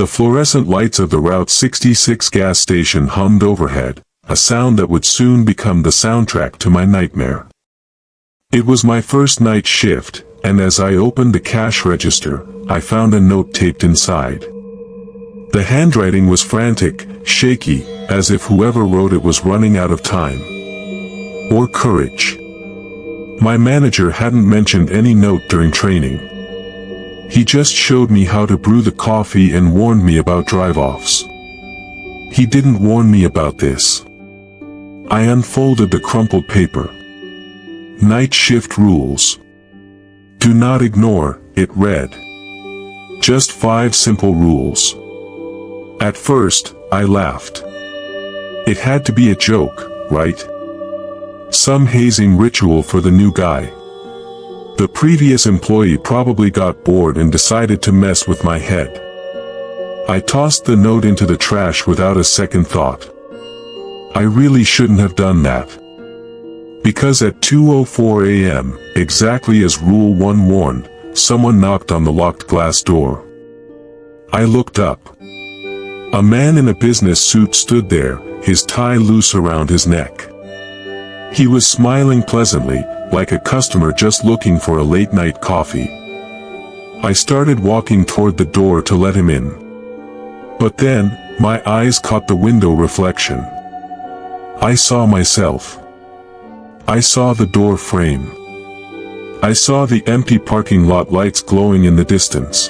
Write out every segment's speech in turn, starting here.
The fluorescent lights of the Route 66 gas station hummed overhead, a sound that would soon become the soundtrack to my nightmare. It was my first night shift, and as I opened the cash register, I found a note taped inside. The handwriting was frantic, shaky, as if whoever wrote it was running out of time. Or courage. My manager hadn't mentioned any note during training. He just showed me how to brew the coffee and warned me about drive-offs. He didn't warn me about this. I unfolded the crumpled paper. Night shift rules. Do not ignore, it read. Just 5 simple rules. At first, I laughed. It had to be a joke, right? Some hazing ritual for the new guy. The previous employee probably got bored and decided to mess with my head. I tossed the note into the trash without a second thought. I really shouldn't have done that. Because at 2:04 a.m., exactly as Rule 1 warned, someone knocked on the locked glass door. I looked up. A man in a business suit stood there, his tie loose around his neck. He was smiling pleasantly, like a customer just looking for a late-night coffee. I started walking toward the door to let him in. But then, my eyes caught the window reflection. I saw myself. I saw the door frame. I saw the empty parking lot lights glowing in the distance.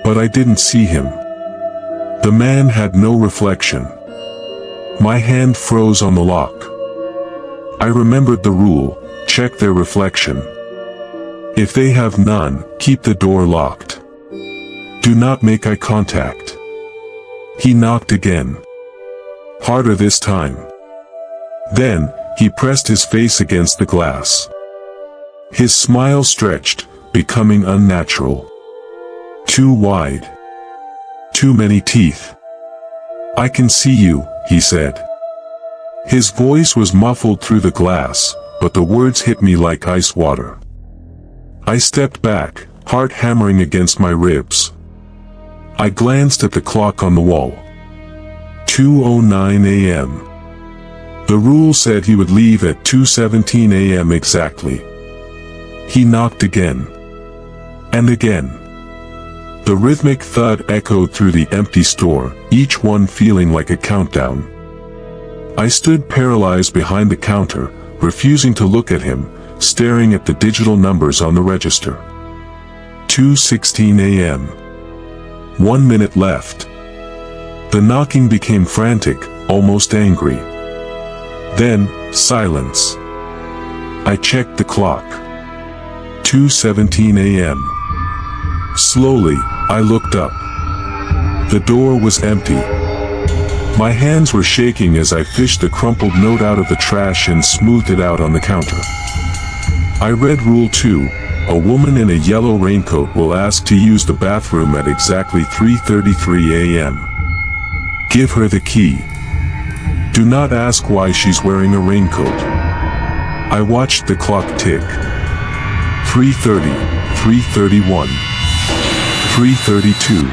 But I didn't see him. The man had no reflection. My hand froze on the lock. I remembered the rule, check their reflection. If they have none, keep the door locked. Do not make eye contact. He knocked again. Harder this time. Then, he pressed his face against the glass. His smile stretched, becoming unnatural. Too wide. Too many teeth. I can see you, he said. His voice was muffled through the glass, but the words hit me like ice water. I stepped back, heart hammering against my ribs. I glanced at the clock on the wall. 2:09 a.m. The rule said he would leave at 2:17 a.m. exactly. He knocked again. And again. The rhythmic thud echoed through the empty store, each one feeling like a countdown. I stood paralyzed behind the counter, refusing to look at him, staring at the digital numbers on the register. 2:16 a.m. 1 minute left. The knocking became frantic, almost angry. Then, silence. I checked the clock. 2:17 a.m. Slowly, I looked up. The door was empty. My hands were shaking as I fished the crumpled note out of the trash and smoothed it out on the counter. I read Rule 2, a woman in a yellow raincoat will ask to use the bathroom at exactly 3:33 a.m. Give her the key. Do not ask why she's wearing a raincoat. I watched the clock tick. 3:30, 3:31, 3:32.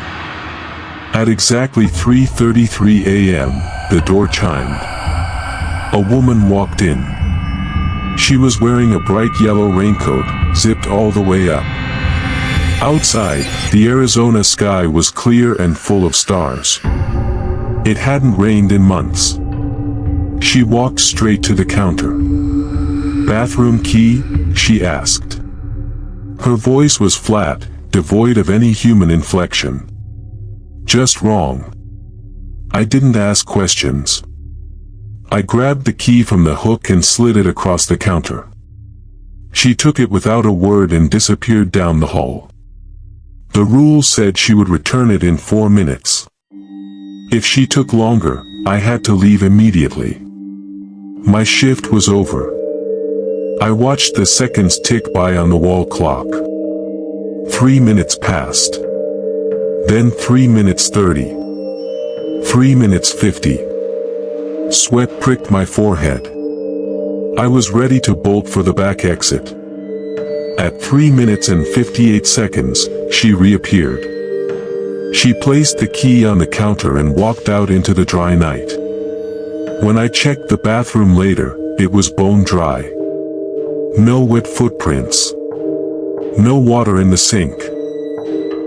At exactly 3:33 a.m., the door chimed. A woman walked in. She was wearing a bright yellow raincoat, zipped all the way up. Outside, the Arizona sky was clear and full of stars. It hadn't rained in months. She walked straight to the counter. Bathroom key? She asked. Her voice was flat, devoid of any human inflection. Just wrong. I didn't ask questions. I grabbed the key from the hook and slid it across the counter. She took it without a word and disappeared down the hall. The rule said she would return it in 4 minutes. If she took longer, I had to leave immediately. My shift was over. I watched the seconds tick by on the wall clock. 3 minutes passed. Then 3 minutes 30. 3 minutes 50. Sweat pricked my forehead. I was ready to bolt for the back exit. At 3 minutes and 58 seconds, she reappeared. She placed the key on the counter and walked out into the dry night. When I checked the bathroom later, it was bone dry. No wet footprints. No water in the sink.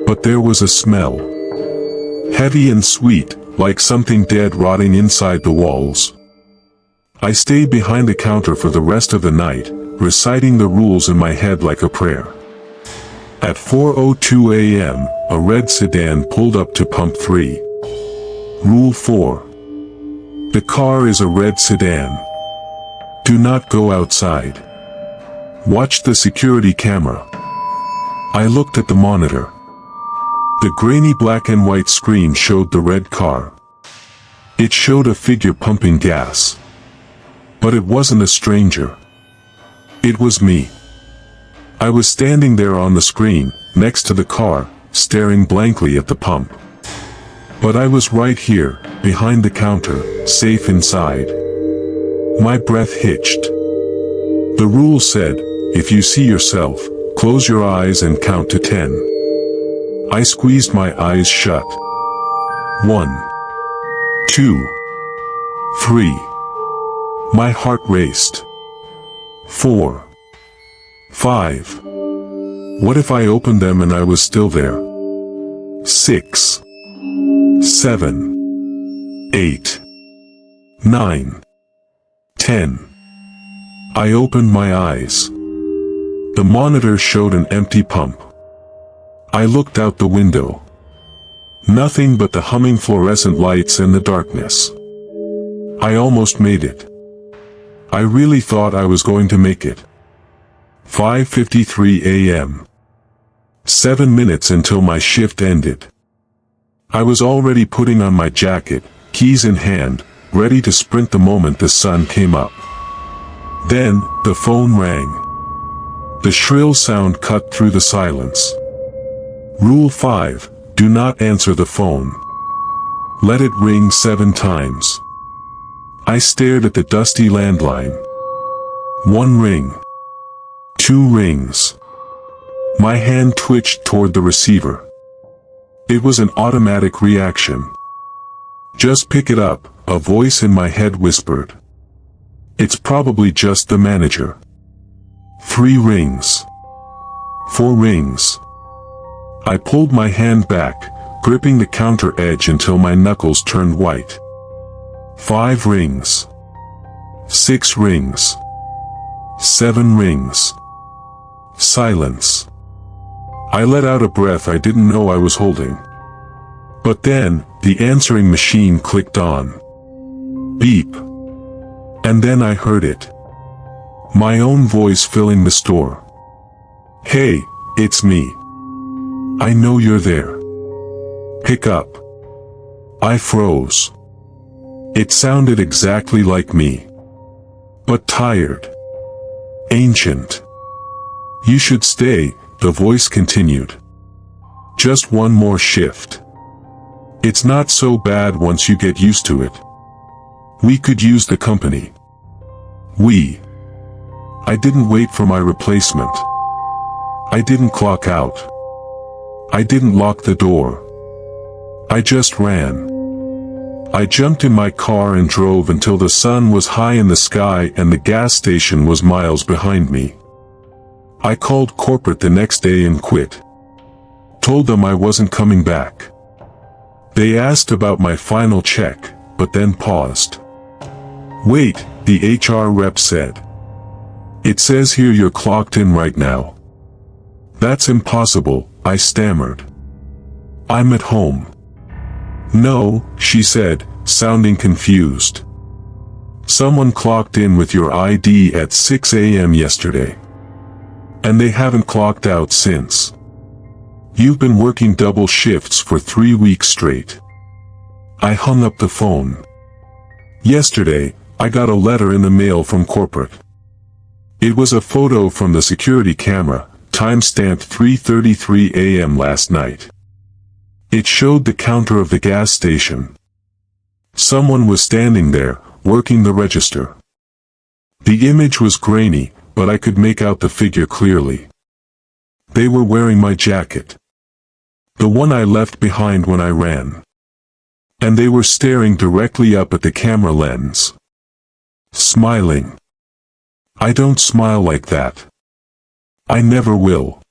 But there was a smell. Heavy and sweet, like something dead rotting inside the walls. I stayed behind the counter for the rest of the night, reciting the rules in my head like a prayer. At 4:02 a.m., a red sedan pulled up to pump 3. Rule 4. The car is a red sedan. Do not go outside. Watch the security camera. I looked at the monitor. The grainy black and white screen showed the red car. It showed a figure pumping gas. But it wasn't a stranger. It was me. I was standing there on the screen, next to the car, staring blankly at the pump. But I was right here, behind the counter, safe inside. My breath hitched. The rule said, if you see yourself, close your eyes and count to 10. I squeezed my eyes shut. 1, 2, 3. My heart raced. 4, 5. What if I opened them and I was still there? 6, 7, 8, 9, 10. I opened my eyes. The monitor showed an empty pump. I looked out the window. Nothing but the humming fluorescent lights and the darkness. I almost made it. I really thought I was going to make it. 5:53 a.m. 7 minutes until my shift ended. I was already putting on my jacket, keys in hand, ready to sprint the moment the sun came up. Then, the phone rang. The shrill sound cut through the silence. Rule 5, do not answer the phone. Let it ring 7 times. I stared at the dusty landline. 1 ring. 2 rings. My hand twitched toward the receiver. It was an automatic reaction. Just pick it up, a voice in my head whispered. It's probably just the manager. 3 rings. 4 rings. I pulled my hand back, gripping the counter edge until my knuckles turned white. 5 rings. 6 rings. 7 rings. Silence. I let out a breath I didn't know I was holding. But then, the answering machine clicked on. Beep. And then I heard it. My own voice filling the store. Hey, it's me. I know you're there. Pick up. I froze. It sounded exactly like me. But tired. Ancient. You should stay, the voice continued. Just one more shift. It's not so bad once you get used to it. We could use the company. I didn't wait for my replacement. I didn't clock out. I didn't lock the door. I just ran. I jumped in my car and drove until the sun was high in the sky and the gas station was miles behind me. I called corporate the next day and quit. Told them I wasn't coming back. They asked about my final check, but then paused. Wait, the HR rep said. It says here you're clocked in right now. That's impossible, I stammered. I'm at home. No, she said, sounding confused. Someone clocked in with your ID at 6 a.m. yesterday. And they haven't clocked out since. You've been working double shifts for 3 weeks straight. I hung up the phone. Yesterday, I got a letter in the mail from corporate. It was a photo from the security camera, time-stamped 3:33 a.m. last night. It showed the counter of the gas station. Someone was standing there, working the register. The image was grainy, but I could make out the figure clearly. They were wearing my jacket. The one I left behind when I ran. And they were staring directly up at the camera lens. Smiling. I don't smile like that. I never will.